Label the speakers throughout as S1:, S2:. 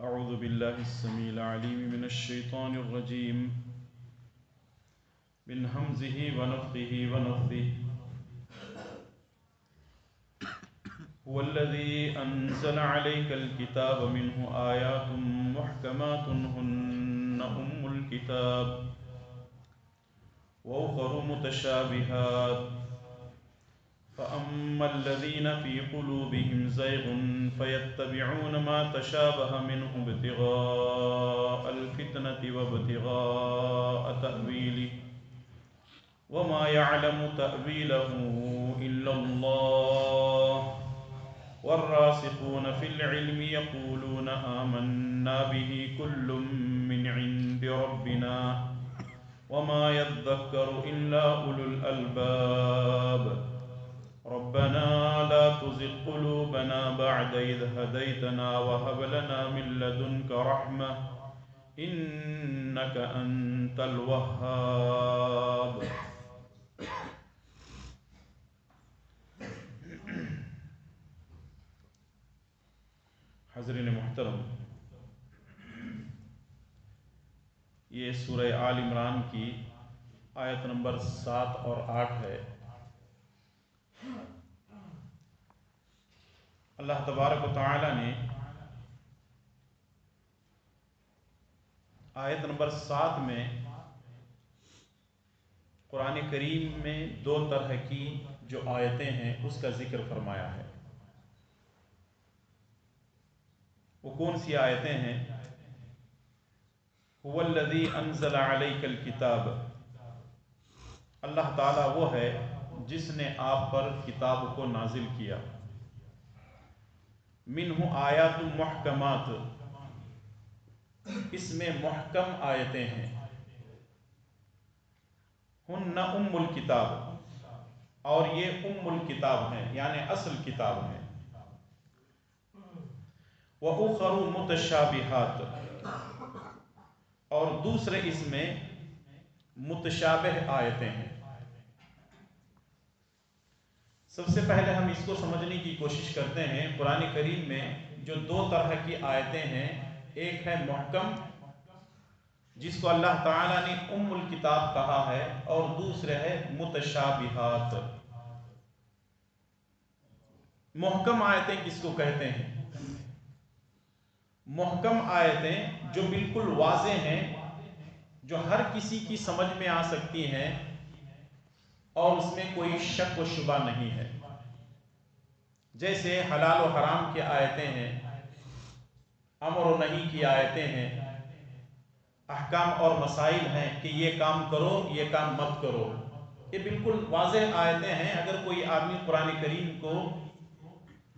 S1: أعوذ بالله السميع العليم من الشيطان الرجيم من همزه ونفخه ونفثه هو الذي أنزل عليك الكتاب منه آيات محكمات هن الكتاب وأخر متشابهات فأما الذين في قلوبهم زيغ فيتبعون ما تشابه منه ابتغاء الفتنة وابتغاء تأويله وما يعلم تأويله إلا الله والراسخون في العلم يقولون آمنا به كل من عند ربنا وما يذكر إلا أولو الألباب ربنا لا تزغ قلوبنا بعد إذ هديتنا وهب لنا من لدنك رحمة إنك أنت الوهاب. حضرین محترم، یہ سورہ آل عمران کی آیت نمبر 7 اور 8 ہے۔ اللہ تبارک و تعالی نے آیت نمبر 7 میں قرآن کریم میں 2 طرح کی جو آیتیں ہیں اس کا ذکر فرمایا ہے۔ وہ کون سی آیتیں ہیں؟ هو الذی انزل علیک الکتاب، اللہ تعالیٰ وہ ہے جس نے آپ پر کتاب کو نازل کیا۔ منہ آیات محکمات، اس میں محکم آیتیں ہیں۔ ہن الکتاب، اور یہ الکتاب ہیں یعنی اصل کتاب ہیں۔ وَأُخَرُ مُتَشَابِهَاتٌ، اور دوسرے اس میں متشابہ آیتیں ہیں۔ سب سے پہلے ہم اس کو سمجھنے کی کوشش کرتے ہیں۔ قرآن کریم میں جو 2 طرح کی آیتیں ہیں، ایک ہے محکم جس کو اللہ تعالیٰ نے الکتاب کہا ہے، اور دوسرے ہے متشابہات۔ محکم آیتیں کس کو کہتے ہیں؟ محکم آیتیں جو بالکل واضح ہیں، جو ہر کسی کی سمجھ میں آ سکتی ہیں اور اس میں کوئی شک و شبہ نہیں ہے، جیسے حلال و حرام کی آیتیں ہیں، امر و نہی کی آیتیں ہیں، احکام اور مسائل ہیں کہ یہ کام کرو یہ کام مت کرو۔ یہ بالکل واضح آیتیں ہیں۔ اگر کوئی آدمی قرآن کریم کو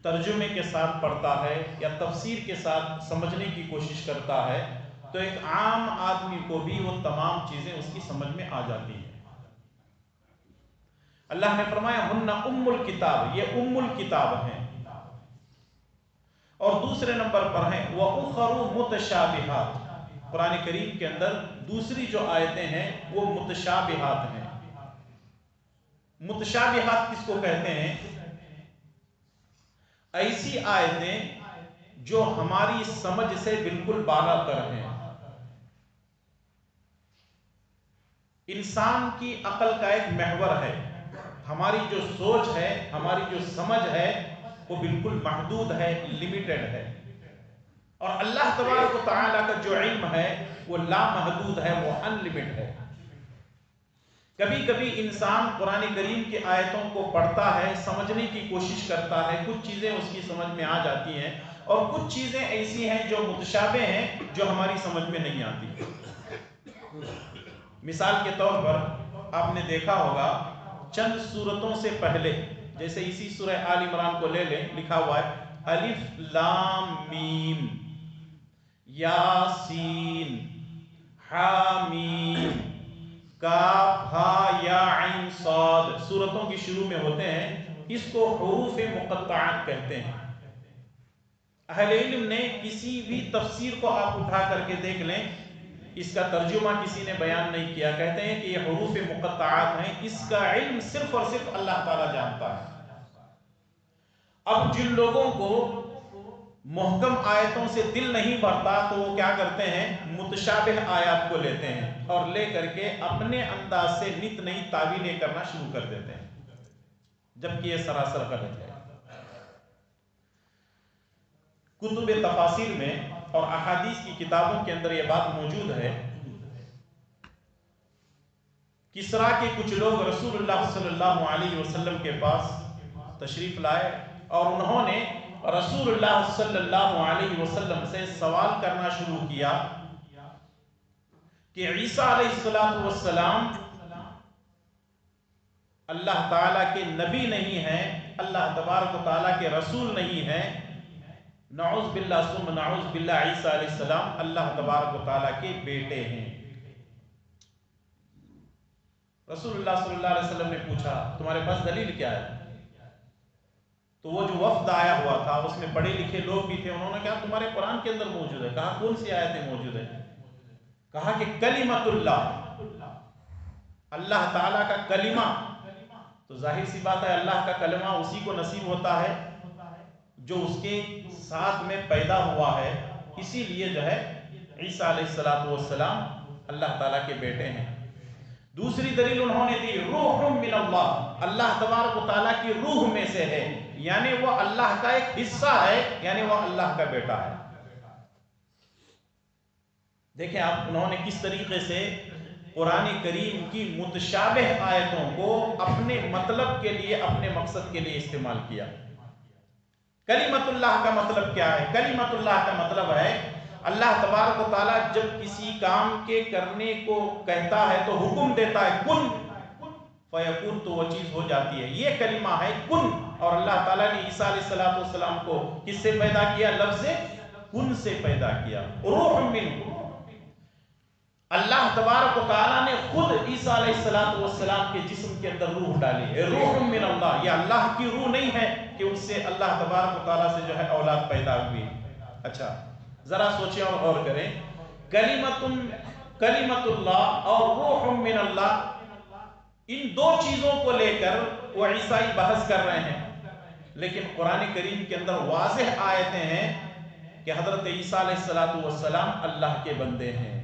S1: ترجمے کے ساتھ پڑھتا ہے یا تفسیر کے ساتھ سمجھنے کی کوشش کرتا ہے تو ایک عام آدمی کو بھی وہ تمام چیزیں اس کی سمجھ میں آ جاتی ہیں۔ اللہ نے فرمایا ہن الکتاب، یہ الکتاب ہیں، اور دوسرے نمبر پر ہیں وَأُخَرُ مُتَشَابِهَاتٌ۔ قرآن کریم کے اندر دوسری جو آیتیں ہیں وہ متشابہات ہیں۔ متشابہات کس کو کہتے ہیں؟ ایسی آیتیں جو ہماری سمجھ سے بالکل بالا تر ہیں۔ انسان کی عقل کا ایک محور ہے، ہماری جو سوچ ہے، ہماری جو سمجھ ہے وہ بالکل محدود ہے، لیمیٹڈ ہے، اور اللہ تبارک و تعالیٰ کا جو علم ہے وہ لامحدود ہے، وہ ان لمٹ ہے۔ کبھی کبھی انسان قرآن کریم کی آیتوں کو پڑھتا ہے، سمجھنے کی کوشش کرتا ہے، کچھ چیزیں اس کی سمجھ میں آ جاتی ہیں، اور کچھ چیزیں ایسی ہیں جو متشابہ ہیں جو ہماری سمجھ میں نہیں آتی۔ مثال کے طور پر آپ نے دیکھا ہوگا چند سورتوں سے پہلے، جیسے اسی سورہ آل عمران کو لے لیں، لکھا ہوا ہے الف لام میم یاسین حامیم کاف ہا یا عین صاد، سورتوں کی شروع میں ہوتے ہیں، اس کو حروف مقطعات کہتے ہیں۔ اہل علم نے کسی بھی تفسیر کو آپ اٹھا کر کے دیکھ لیں، اس کا ترجمہ کسی نے بیان نہیں کیا، کہتے ہیں کہ یہ حروف مقطعات ہیں، اس کا علم صرف اور صرف اللہ تعالیٰ جانتا ہے۔ اب جن لوگوں کو محکم آیتوں سے دل نہیں بھرتا تو وہ کیا کرتے ہیں، متشابہ آیات کو لیتے ہیں اور لے کر کے اپنے انداز سے نت نئی تعویلیں کرنا شروع کر دیتے ہیں، جبکہ یہ سراسر غلط ہے۔ کتب تفاسیر میں اور احادیث کی کتابوں کے اندر یہ بات موجود ہے، کسرا کے کچھ لوگ رسول اللہ صلی اللہ علیہ وسلم کے پاس تشریف لائے اور انہوں نے رسول اللہ صلی اللہ علیہ وسلم سے سوال کرنا شروع کیا کہ عیسیٰ علیہ السلام اللہ تعالیٰ کے نبی نہیں ہیں، اللہ تبارک و تعالیٰ کے رسول نہیں ہیں، نعوذ باللہ ثم نعوذ باللہ عیسیٰ علیہ السلام اللہ تبارک و تعالیٰ کے بیٹے ہیں۔ رسول اللہ صلی اللہ علیہ وسلم نے پوچھا تمہارے پاس دلیل کیا ہے؟ تو وہ جو وفد آیا ہوا تھا اس میں پڑھے لکھے لوگ بھی تھے، انہوں نے کہا تمہارے قرآن کے اندر موجود ہے۔ کہا کون سی آیتیں موجود ہیں؟ کہا کہ کلمۃ اللہ، اللہ تعالیٰ کا کلمہ۔ تو ظاہر سی بات ہے اللہ کا کلمہ اسی کو نصیب ہوتا ہے جو اس کے ساتھ میں پیدا ہوا ہے، اسی لیے جو ہے عیسیٰ علیہ السلام اللہ تعالیٰ کے بیٹے ہیں۔ دوسری دلیل انہوں نے دی روح من اللہ، اللہ تبارک و تعالیٰ کی روح میں سے ہے، یعنی وہ اللہ کا ایک حصہ ہے، یعنی وہ اللہ کا بیٹا ہے۔ دیکھیں آپ انہوں نے کس طریقے سے قرآن کریم کی متشابہ آیتوں کو اپنے مطلب کے لیے، اپنے مقصد کے لیے استعمال کیا۔ کلمۃ اللہ کا مطلب کیا ہے؟ کلمۃ اللہ کا مطلب ہے اللہ تبارک و تعالیٰ جب کسی کام کے کرنے کو کہتا ہے تو حکم دیتا ہے کن فیکون، تو وہ چیز ہو جاتی ہے، یہ کلمہ ہے کن۔ اور اللہ تعالیٰ نے عیسیٰ علیہ السلام کو کس سے پیدا کیا؟ لفظ کن سے پیدا کیا۔ روح من، اللہ تبارک و تعالیٰ نے خود عیسیٰ علیہ السلام کے جسم کے اندر روح ڈالی ہے۔ روح من اللہ، یہ اللہ کی روح نہیں ہے کہ اس سے اللہ تبارک و تعالیٰ سے جو ہے اولاد پیدا ہوئی۔ اچھا ذرا سوچیں اور غور کریں، کلمۃ اللہ اور روح من اللہ، ان دو چیزوں کو لے کر وہ عیسائی بحث کر رہے ہیں، لیکن قرآن کریم کے اندر واضح آیتیں ہیں کہ حضرت عیسیٰ علیہ السلام اللہ کے بندے ہیں۔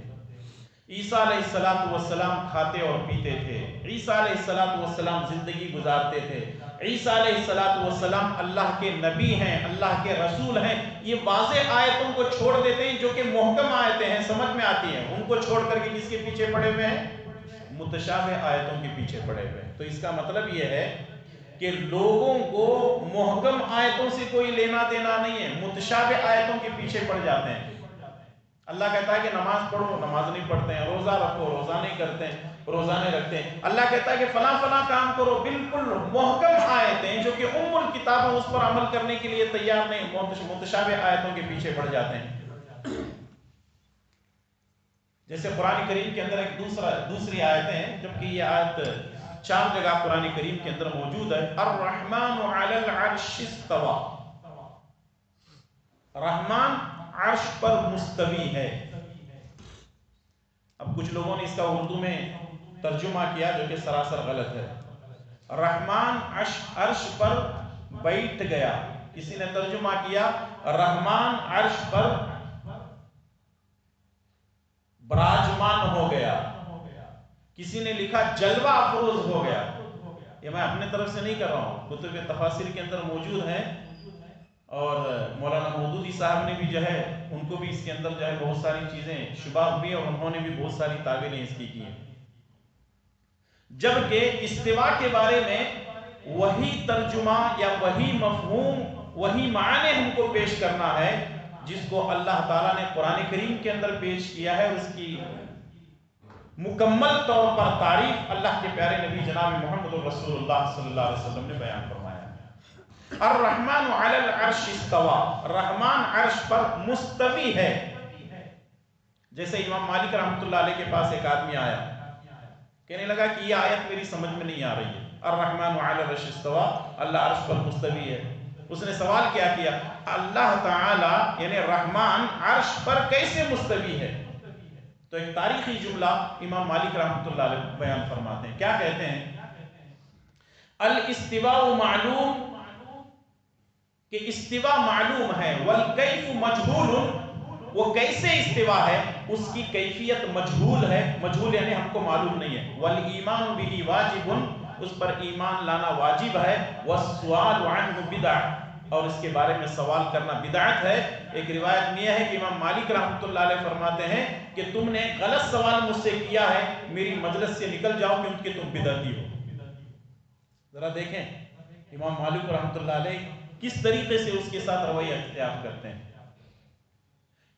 S1: عیسیٰ علیہ السلام کھاتے اور پیتے تھے، عیسیٰ علیہ السلام زندگی گزارتے تھے، عیسیٰ علیہ السلام اللہ کے نبی ہیں، اللہ کے رسول ہیں۔ یہ واضح آیتوں کو چھوڑ دیتے ہیں جو کہ محکم آیتیں ہیں، سمجھ میں آتی ہیں، ان کو چھوڑ کر کے کس کے پیچھے پڑے ہوئے ہیں؟ متشابہ آیتوں کے پیچھے پڑے ہوئے ہیں۔ تو اس کا مطلب یہ ہے کہ لوگوں کو محکم آیتوں سے کوئی لینا دینا نہیں ہے، متشابہ آیتوں کے پیچھے پڑ جاتے ہیں۔ اللہ کہتا ہے کہ نماز پڑھو، نماز نہیں پڑھتے ہیں، روزہ رکھو، روزہ نہیں کرتے ہیں، روزہ نہیں رکھتے ہیں۔ اللہ کہتا ہے کہ فلاں فلاں کام کرو، بالکل محکم آیتیں جو کہ ام الکتاب ہیں اس پر عمل کرنے کے لیے تیار نہیں، متشابہ آیتوں کے پیچھے پڑ جاتے ہیں۔ جیسے قرآن کریم کے اندر ایک دوسری آیتیں ہیں، جبکہ یہ آیت 4 جگہ قرآن کریم کے اندر موجود ہے۔ الرحمن علی العرش استوى، رحمان عرش پر مستوی ہے۔ اب کچھ لوگوں نے اس کا اردو میں ترجمہ کیا جو کہ سراسر غلط ہے۔ رحمان عرش پر بیٹھ گیا، کسی نے ترجمہ کیا رحمان عرش پر براجمان ہو گیا، کسی نے لکھا جلوہ افروز ہو گیا۔ یہ میں اپنے طرف سے نہیں کر رہا ہوں، کتب تفاسیر کے اندر موجود ہے، اور مولانا مودودی صاحب نے بھی جو ہے ان کو بھی اس کے اندر جو ہے بہت ساری چیزیں شبہ ہوئی اور انہوں نے بھی بہت ساری تعبیریں اس کی ہیں۔ جبکہ استوا کے بارے میں وہی ترجمہ یا وہی مفہوم، وہی معنی ہم کو پیش کرنا ہے جس کو اللہ تعالیٰ نے قرآن کریم کے اندر پیش کیا ہے، اس کی مکمل طور پر تعریف اللہ کے پیارے نبی جناب محمد رسول اللہ صلی اللہ علیہ وسلم نے بیان فرمایا۔ الرحمن علی العرش استوى، رحمان عرش پر مستوی ہے۔ جیسے امام مالک رحمۃ اللہ علیہ کے پاس ایک آدمی آیا، کہنے لگا کہ یہ آیت میری سمجھ میں نہیں آ رہی ہے، الرحمن علی العرش استوى، اللہ عرش پر مستوی ہے۔ اس نے سوال کیا اللہ تعالی یعنی رحمان عرش پر کیسے مستوی ہے؟ تو ایک تاریخی جملہ امام مالک رحمۃ اللہ علیہ بیان فرماتے ہیں، کیا کہتے ہیں؟ الاستواء معلوم کہ استوا معلوم ہے، والکیف مجہول، وہ کیسے استوا ہے اس کی کیفیت مجہول ہے، مجہول یعنی ہم کو معلوم نہیں ہے، والایمان بہ واجب، اس پر ایمان لانا واجب ہے، والسؤال عنہ بدع، اور اس کے بارے میں سوال کرنا بدعت ہے۔ ایک روایت میں یہ ہے کہ امام مالک رحمۃ اللہ علیہ فرماتے ہیں کہ تم نے غلط سوال مجھ سے کیا ہے، میری مجلس سے نکل جاؤ کیونکہ تم بدعتی ہو۔ ذرا دیکھیں امام مالک رحمۃ اللہ علیہ کس طریقے سے اس کے ساتھ رویہ اختیار کرتے ہیں۔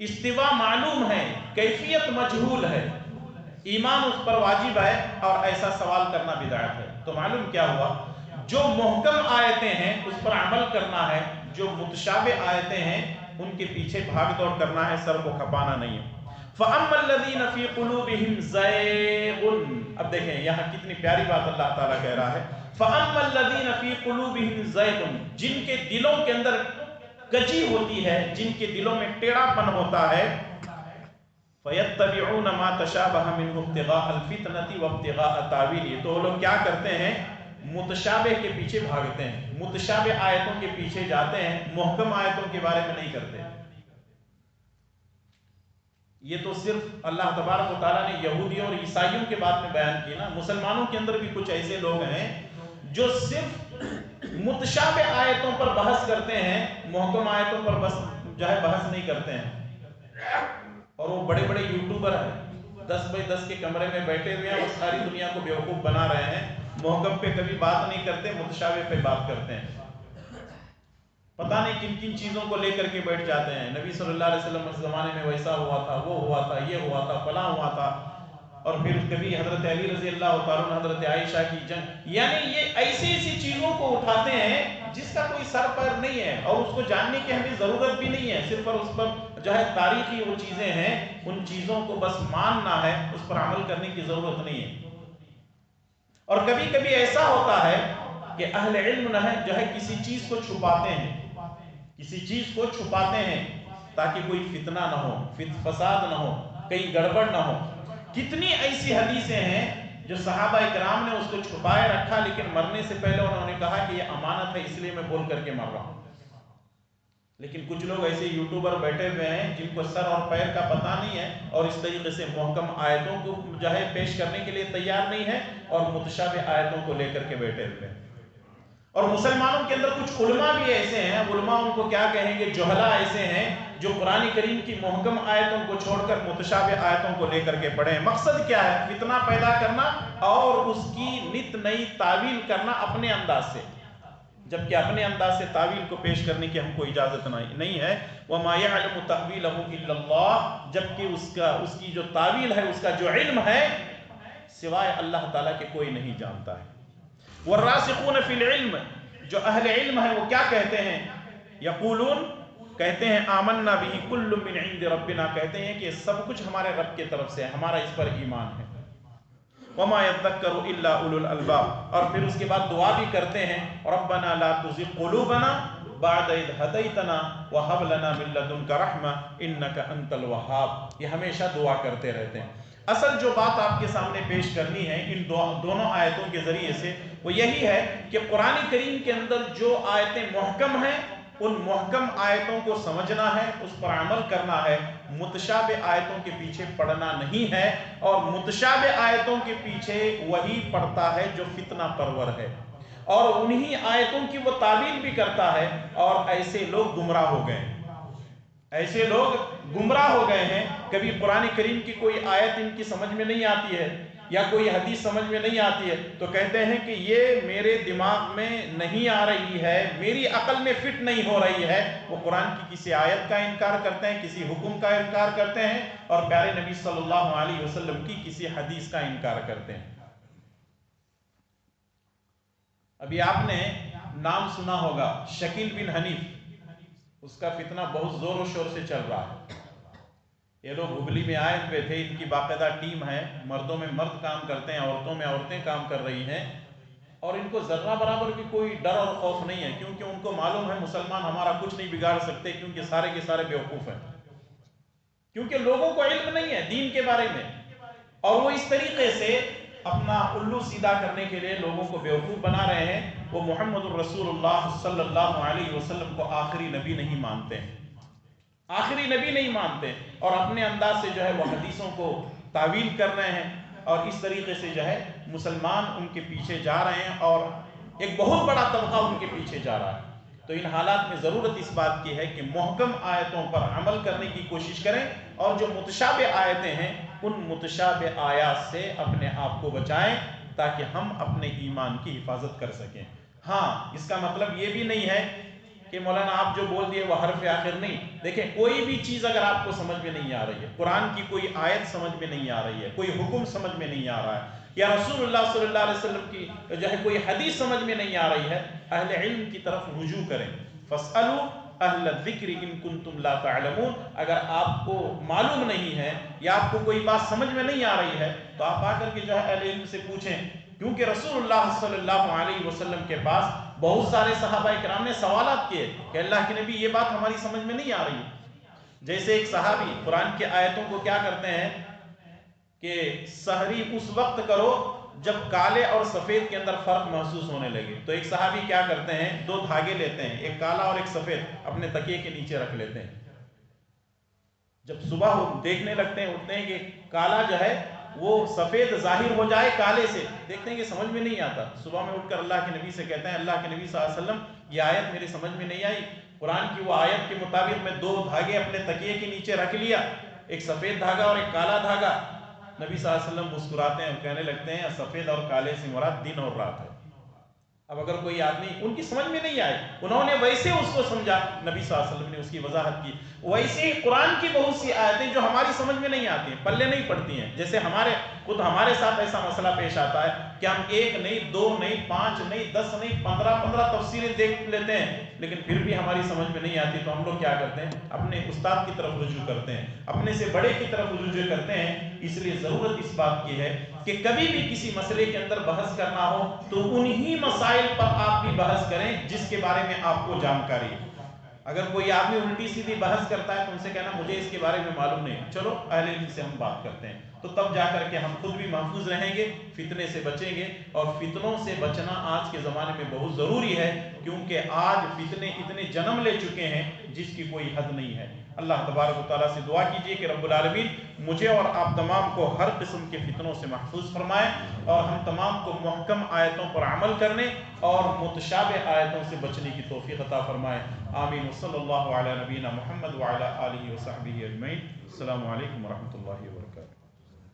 S1: استوا معلوم ہے، کیفیت مجہول ہے، ایمان اس پر واجب ہے، اور ایسا سوال کرنا بدعت ہے۔ تو معلوم کیا ہوا، جو محکم آیتیں ہیں اس پر عمل کرنا ہے، جو متشابہ آیتیں ہیں ان کے پیچھے بھاگ دوڑ کرنا ہے، سر کو کھپانا نہیں ہے۔ فَأَمَّا الَّذِينَ فِي قُلُوبِهِمْ زَيْغٌ، اب دیکھیں یہاں کتنی پیاری بات اللہ تعالیٰ کہہ رہا ہے، فَأَمَّا الَّذِينَ فِي قُلُوبِهِمْ زَيْغٌ، جن کے دلوں کے اندر کجی ہوتی ہے، جن کے دلوں میں ٹیڑھا پن ہوتا ہے، فَيَتَّبِعُونَ مَا تَشَابَهَ مِنْهُ ابْتِغَاءَ الْفِتْنَةِ وَابْتِغَاءَ تَأْوِيلِهِ، تو وہ لوگ کیا کرتے ہیں، متشابہ کے پیچھے بھاگتے ہیں، متشابہ آیتوں کے پیچھے جاتے ہیں، محکم آیتوں کے بارے میں نہیں کرتے۔ یہ تو صرف اللہ تبارک و تعالیٰ نے یہودیوں اور عیسائیوں کے بارے میں بیان کی نا، مسلمانوں کے اندر بھی کچھ ایسے لوگ ہیں جو صرف متشابہ آیتوں پر بحث کرتے ہیں، محکم آیتوں پر بس جو ہے بحث نہیں کرتے ہیں، اور وہ بڑے بڑے یوٹیوبر ہیں، 10x10 کے کمرے میں بیٹھے ہوئے ہیں، وہ ساری دنیا کو بیوقوف بنا رہے ہیں، محکم پہ کبھی بات نہیں کرتے، متشابہ پہ بات کرتے ہیں، پتہ نہیں کن کن چیزوں کو لے کر کے بیٹھ جاتے ہیں، نبی صلی اللہ علیہ وسلم اس زمانے میں ویسا ہوا تھا، وہ ہوا تھا، یہ ہوا تھا، فلاں ہوا تھا، اور پھر کبھی حضرت علی رضی اللہ تعالیٰ عنہ حضرت عائشہ کی جنگ، یعنی یہ ایسی ایسی چیزوں کو اٹھاتے ہیں جس کا کوئی سر پر نہیں ہے، اور اس کو جاننے کی ہمیں ضرورت بھی نہیں ہے، صرف اور اس پر جو ہے تاریخی وہ چیزیں ہیں، ان چیزوں کو بس ماننا ہے، اس پر عمل کرنے کی ضرورت نہیں ہے۔ اور کبھی کبھی ایسا ہوتا ہے کہ اہل علم جو ہے کسی چیز کو چھپاتے ہیں، کسی چیز کو چھپاتے ہیں تاکہ کوئی فتنہ نہ ہو، فساد نہ ہو، کہیں گڑبڑ نہ ہو۔ کتنی ایسی حدیثیں ہیں جو صحابہ اکرام نے اس کو چھپائے رکھا، لیکن مرنے سے پہلے انہوں نے کہا کہ یہ امانت ہے اس لیے میں بول کر کے مر رہا ہوں۔ لیکن کچھ لوگ ایسے یوٹیوبر بیٹھے ہوئے ہیں جن کو سر اور پیر کا پتہ نہیں ہے، اور اس طریقے سے محکم آیتوں کو جو ہے پیش کرنے کے لیے تیار نہیں ہے، اور متشابہ آیتوں کو لے کر کے بیٹھے ہوئے ہیں۔ اور مسلمانوں کے اندر کچھ علماء بھی ایسے ہیں، علماء ان کو کیا کہیں گے، جہلا ایسے ہیں جو قرآن کریم کی محکم آیتوں کو چھوڑ کر متشابہ آیتوں کو لے کر کے پڑھے ہیں۔ مقصد کیا ہے، فتنہ پیدا کرنا اور اس کی نت نئی تعویل کرنا اپنے انداز سے، جبکہ اپنے انداز سے تعویل کو پیش کرنے کی ہم کو اجازت نہیں ہے۔ وَمَا يَعْلَمُ تَأْوِيلَهُ إِلَّا اللَّهُ، جبکہ اس کی جو تعویل ہے، اس کا جو علم ہے، سوائے اللہ تعالیٰ کے کوئی نہیں جانتا ہے۔ والراسخون فی العلم، جو اہل علم ہے وہ کیا کہتے ہیں، یقولون، کہتے ہیں، آمنا بہ کل من عند ربنا، کہتے ہیں کہ سب کچھ ہمارے رب کی طرف سے ہے، ہمارا اس پر ایمان ہے۔ وما يذکر الا اولو الالباب، اور پھر اس کے بعد دعا بھی کرتے ہیں، ربنا لا تزغ قلوبنا بعد اذ ہدیتنا وہب لنا من لدنک رحمہ انک انت الوہاب، یہ ہمیشہ دعا کرتے رہتے ہیں۔ اصل جو بات آپ کے سامنے پیش کرنی ہے ان دونوں آیتوں کے ذریعے سے، وہ یہی ہے کہ قرآن کریم کے اندر جو آیتیں محکم ہیں، ان محکم آیتوں کو سمجھنا ہے، اس پر عمل کرنا ہے، متشابہ آیتوں کے پیچھے پڑنا نہیں ہے، اور متشابہ آیتوں کے پیچھے وہی پڑتا ہے جو فتنہ پرور ہے، اور انہی آیتوں کی وہ تعبیر بھی کرتا ہے، اور ایسے لوگ گمراہ ہو گئے ہیں، ایسے لوگ گمراہ ہو گئے ہیں۔ کبھی قرآن کریم کی کوئی آیت ان کی سمجھ میں نہیں آتی ہے، یا کوئی حدیث سمجھ میں نہیں آتی ہے، تو کہتے ہیں کہ یہ میرے دماغ میں نہیں آ رہی ہے، میری عقل میں فٹ نہیں ہو رہی ہے۔ وہ قرآن کی کسی آیت کا انکار کرتے ہیں، کسی حکم کا انکار کرتے ہیں، اور پیارے نبی صلی اللہ علیہ وسلم کی کسی حدیث کا انکار کرتے ہیں۔ ابھی آپ نے نام سنا ہوگا شکیل بن حنیف، اس کا فتنہ بہت زور و شور سے چل رہا ہے۔ یہ لوگ ہبلی میں آئے ہوئے تھے، ان کی باقاعدہ ٹیم ہے، مردوں میں مرد کام کرتے ہیں، عورتوں میں عورتیں کام کر رہی ہیں، اور ان کو ذرہ برابر بھی کوئی ڈر اور خوف نہیں ہے، کیونکہ ان کو معلوم ہے مسلمان ہمارا کچھ نہیں بگاڑ سکتے، کیونکہ سارے کے سارے بیوقوف ہیں، کیونکہ لوگوں کو علم نہیں ہے دین کے بارے میں، اور وہ اس طریقے سے اپنا الو سیدھا کرنے کے لیے لوگوں کو بیوقوف بنا رہے ہیں۔ وہ محمد الرسول اللہ صلی اللہ علیہ وسلم کو آخری نبی نہیں مانتے ہیں، آخری نبی نہیں مانتے، اور اپنے انداز سے جو ہے وہ حدیثوں کو تعویل کر رہے ہیں، اور اس طریقے سے جو ہے مسلمان ان کے پیچھے جا رہے ہیں، اور ایک بہت بڑا طبقہ ان کے پیچھے جا رہا ہے۔ تو ان حالات میں ضرورت اس بات کی ہے کہ محکم آیتوں پر عمل کرنے کی کوشش کریں، اور جو متشابہ آیتیں ہیں ان متشابہ آیات سے اپنے آپ کو بچائیں تاکہ ہم اپنے ایمان کی حفاظت کر سکیں۔ ہاں، اس کا مطلب یہ بھی نہیں ہے کہ مولانا آپ جو بول دیے وہ حرف آخر نہیں۔ دیکھیں، کوئی بھی چیز اگر آپ کو سمجھ میں نہیں آ رہی ہے، قرآن کی کوئی آیت سمجھ میں نہیں آ رہی ہے، کوئی حکم سمجھ میں نہیں آ رہا ہے، یا رسول اللہ صلی اللہ علیہ وسلم کی جو ہے کوئی حدیث سمجھ میں نہیں آ رہی ہے، اہل علم کی طرف رجوع کریں۔ فاسألوا اہل الذکر ان کنتم لا تعلمون۔ اگر آپ کو معلوم نہیں ہے یا آپ کو کوئی بات سمجھ میں نہیں آ رہی ہے تو آپ آ کر کے جو ہے اہل علم سے پوچھیں، کیونکہ رسول اللہ صلی اللہ علیہ وسلم کے پاس بہت سارے صحابہ کرام نے سوالات کیے کہ اللہ کے نبی یہ بات ہماری سمجھ میں نہیں آ رہی ہے۔ جیسے ایک صحابی قرآن کے آیتوں کو کیا کرتے ہیں کہ سحری اس وقت کرو جب کالے اور سفید کے اندر فرق محسوس ہونے لگے، تو ایک صحابی کیا کرتے ہیں، 2 دھاگے لیتے ہیں، ایک کالا اور ایک سفید، اپنے تکیے کے نیچے رکھ لیتے ہیں۔ جب صبح دیکھنے لگتے ہیں، اٹھتے ہیں کہ کالا جو ہے وہ سفید ظاہر ہو جائے کالے سے، دیکھتے ہیں کہ سمجھ میں نہیں آتا، صبح میں اٹھ کر اللہ کے نبی سے کہتے ہیں اللہ کے نبی صلی اللہ علیہ وسلم یہ آیت میری سمجھ میں نہیں آئی، قرآن کی وہ آیت کے مطابق میں 2 دھاگے اپنے تکیے کے نیچے رکھ لیا، ایک سفید دھاگا اور ایک کالا دھاگا۔ نبی صلی اللہ علیہ وسلم مسکراتے ہیں اور کہنے لگتے ہیں سفید اور کالے سے مراد دن اور رات ہے۔ اب اگر کوئی آدمی ان کی سمجھ میں نہیں آئے، انہوں نے ویسے اس کو سمجھا، نبی صلی اللہ علیہ وسلم نے اس کی وضاحت کی، ویسے ہی قرآن کی بہت سی آیتیں جو ہماری سمجھ میں نہیں آتی ہیں، پلے نہیں پڑتی ہیں، جیسے خود ہمارے ساتھ ایسا مسئلہ پیش آتا ہے کہ ہم 1 نہیں 2 نہیں 5 نہیں 10 نہیں 15 تفسیریں دیکھ لیتے ہیں، لیکن پھر بھی ہماری سمجھ میں نہیں آتی، تو ہم لوگ کیا کرتے ہیں، اپنے استاد کی طرف رجوع کرتے ہیں، اپنے سے بڑے کی طرف رجوع کرتے ہیں۔ اس لیے ضرورت اس بات کی ہے کہ کبھی بھی کسی مسئلے کے اندر بحث کرنا ہو تو انہی مسائل پر آپ بھی بحث کریں جس کے بارے میں آپ کو جانکاری ہے۔ اگر کوئی آدمی الٹی سیدھی بحث کرتا ہے تو ان سے کہنا مجھے اس کے بارے میں معلوم نہیں، چلو اہل علم سے ہم بات کرتے ہیں، تو تب جا کر کے ہم خود بھی محفوظ رہیں گے، فتنے سے بچیں گے، اور فتنوں سے بچنا آج کے زمانے میں بہت ضروری ہے، کیونکہ آج فتنے اتنے جنم لے چکے ہیں جس کی کوئی حد نہیں ہے۔ اللہ تبارک و تعالیٰ سے دعا کیجئے کہ رب العالمین مجھے اور آپ تمام کو ہر قسم کے فتنوں سے محفوظ فرمائے، اور ہم تمام کو محکم آیتوں پر عمل کرنے اور متشابہ آیتوں سے بچنے کی توفیق عطا فرمائے۔ آمین۔ صلی اللہ علی نبینا محمد وعلی آلہ وصحبہ اجمعین۔ السلام علیکم ورحمۃ اللہ وبرکاتہ۔